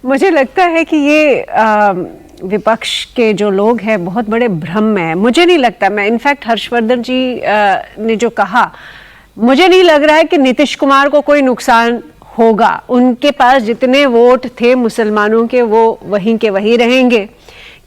मुझे लगता है कि ये विपक्ष के जो लोग हैं बहुत बड़े भ्रम में है। मुझे नहीं लगता, मैं इनफैक्ट हर्षवर्धन जी ने जो कहा, मुझे नहीं लग रहा है कि नीतीश कुमार को कोई नुकसान होगा। उनके पास जितने वोट थे मुसलमानों के वो वहीं के वहीं रहेंगे,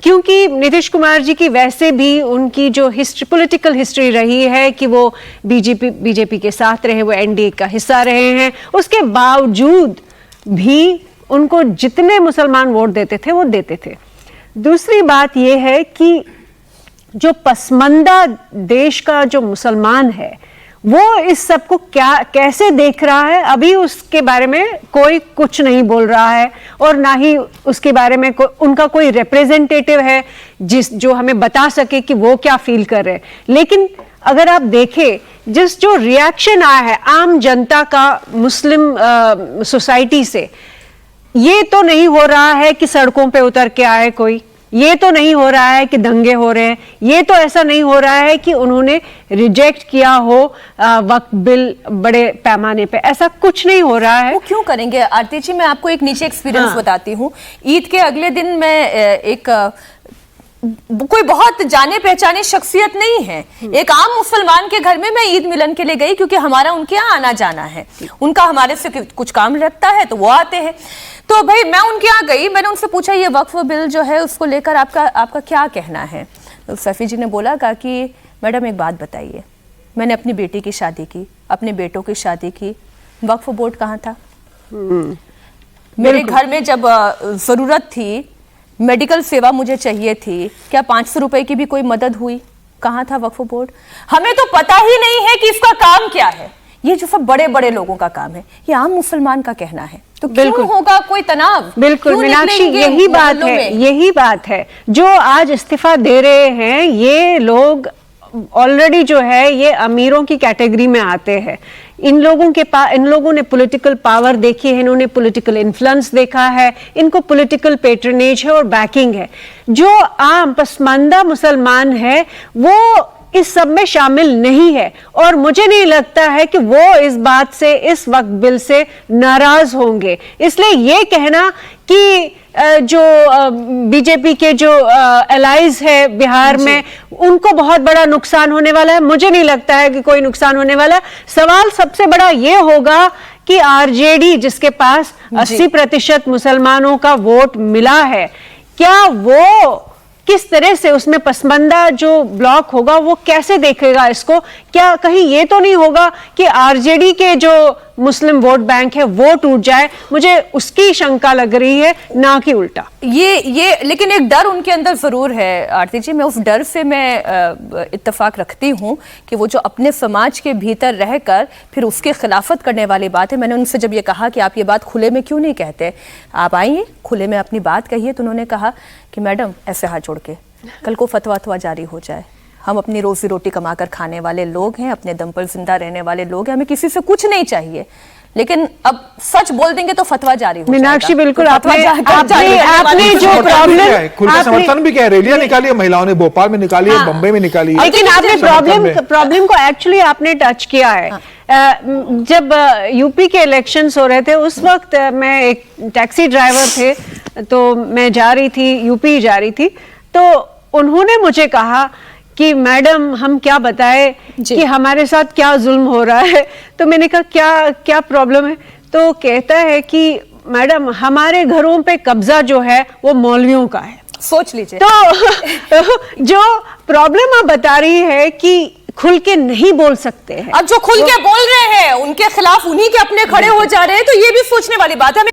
क्योंकि नीतीश कुमार जी की वैसे भी उनकी जो पॉलिटिकल हिस्ट्री रही है कि वो बीजेपी के साथ रहे, वो एनडीए का हिस्सा रहे हैं, उसके बावजूद भी उनको जितने मुसलमान वोट देते थे वो देते थे। दूसरी बात यह है कि जो पसमानदा देश का जो मुसलमान है वो इस सब को कैसे देख रहा है, अभी उसके बारे में कोई कुछ नहीं बोल रहा है, और ना ही उसके बारे में उनका कोई रिप्रेजेंटेटिव है जो हमें बता सके कि वो क्या फील कर रहे हैं। लेकिन अगर आप देखें जो रिएक्शन आया है आम जनता का मुस्लिम सोसाइटी से, ये तो नहीं हो रहा है कि सड़कों पे उतर के आए कोई, ये तो नहीं हो रहा है कि दंगे हो रहे हैं, ये तो ऐसा नहीं हो रहा है कि उन्होंने रिजेक्ट किया हो वक्फ बिल बड़े पैमाने पे, ऐसा कुछ नहीं हो रहा है। वो क्यों करेंगे आरती जी? मैं आपको एक निजी एक्सपीरियंस बताती हूँ। ईद के अगले दिन मैं कोई बहुत जाने पहचाने शख्सियत नहीं है, एक आम मुसलमान के घर में मैं ईद मिलन के लिए गई, क्योंकि हमारा उनके यहाँ आना जाना है, उनका हमारे से कुछ काम लगता है तो वो आते हैं। तो भाई मैं उनके यहाँ गई, मैंने उनसे पूछा ये वक्फ बिल जो है उसको लेकर आपका क्या कहना है? तो सफ़ी जी ने बोला कि मैडम एक बात बताइए, मैंने अपनी बेटी की शादी की, अपने बेटों की शादी की, वक्फ बोर्ड कहाँ था? मेरे घर में जब जरूरत थी, मेडिकल सेवा मुझे चाहिए थी, क्या 500 रुपए की भी कोई मदद हुई? कहाँ था वक्फ बोर्ड? हमें तो पता ही नहीं है कि इसका काम क्या है। ये जो सब बड़े बड़े लोगों का काम है, ये आम मुसलमान का कहना है, तो क्यों होगा कोई तनाव? बिल्कुल मीनाक्षी, यही बात है जो आज इस्तीफा दे रहे हैं ये लोग ऑलरेडी जो है ये अमीरों की कैटेगरी में आते हैं। इन लोगों ने पॉलिटिकल पावर देखी है, इन्होंने पॉलिटिकल इन्फ्लुएंस देखा है, इनको पॉलिटिकल पैट्रनेज है और बैकिंग है। जो आम पसमानदा मुसलमान है वो इस सब में शामिल नहीं है, और मुझे नहीं लगता है कि वो इस बात से, इस वक्त बिल से नाराज होंगे। इसलिए ये कहना कि जो बीजेपी के जो एलाइज है बिहार में उनको बहुत बड़ा नुकसान होने वाला है, मुझे नहीं लगता है कि कोई नुकसान होने वाला है। सवाल सबसे बड़ा ये होगा कि आरजेडी जिसके पास 80% मुसलमानों का वोट मिला है, क्या वो किस तरह से उसमें पसमानदा जो ब्लॉक होगा वो कैसे देखेगा इसको? क्या कहीं ये तो नहीं होगा कि आरजेडी के जो मुस्लिम वोट बैंक है वो टूट जाए? मुझे उसकी शंका लग रही है, ना कि उल्टा। ये लेकिन एक डर उनके अंदर जरूर है आरती जी, मैं उस डर से मैं इत्तेफाक रखती हूँ कि वो जो अपने समाज के भीतर रहकर फिर उसके खिलाफत करने वाली बात है। मैंने उनसे जब ये कहा कि आप ये बात खुले में क्यों नहीं कहते, आप आइए खुले में अपनी बात कहिए, तो उन्होंने कहा कि मैडम ऐसे हाथ जोड़ के कल को फतवा जारी हो जाए, हम अपनी रोजी रोटी कमाकर खाने वाले लोग हैं, अपने दम पर जिंदा रहने वाले लोग हैं, हमें किसी से कुछ नहीं चाहिए, लेकिन अब सच बोल देंगे तो फतवा जारी हो मीनाक्षी बिल्कुल तो आपने जो प्रॉब्लम, खुले समर्थन भी कह रैलियां निकाली है, महिलाओं ने भोपाल में निकाली है, बम्बई में निकाली है, लेकिन आपने प्रॉब्लम को एक्चुअली आपने टच किया है। जब यूपी के इलेक्शंस हो रहे थे उस वक्त मैं एक टैक्सी ड्राइवर थे, तो मैं जा रही थी, यूपी जा रही थी, तो उन्होंने मुझे कहा कि मैडम हम क्या बताएं कि हमारे साथ क्या जुल्म हो रहा है। तो मैंने कहा क्या प्रॉब्लम है? तो कहता है कि मैडम हमारे घरों पे कब्जा जो है वो मौलवियों का है। सोच लीजिए। तो जो प्रॉब्लम आप बता रही है कि खुल के नहीं बोल सकते हैं, अब जो खुल के बोल रहे हैं उनके खिलाफ उन्हीं के अपने खड़े हो जा रहे हैं, तो ये भी सोचने वाली बात है।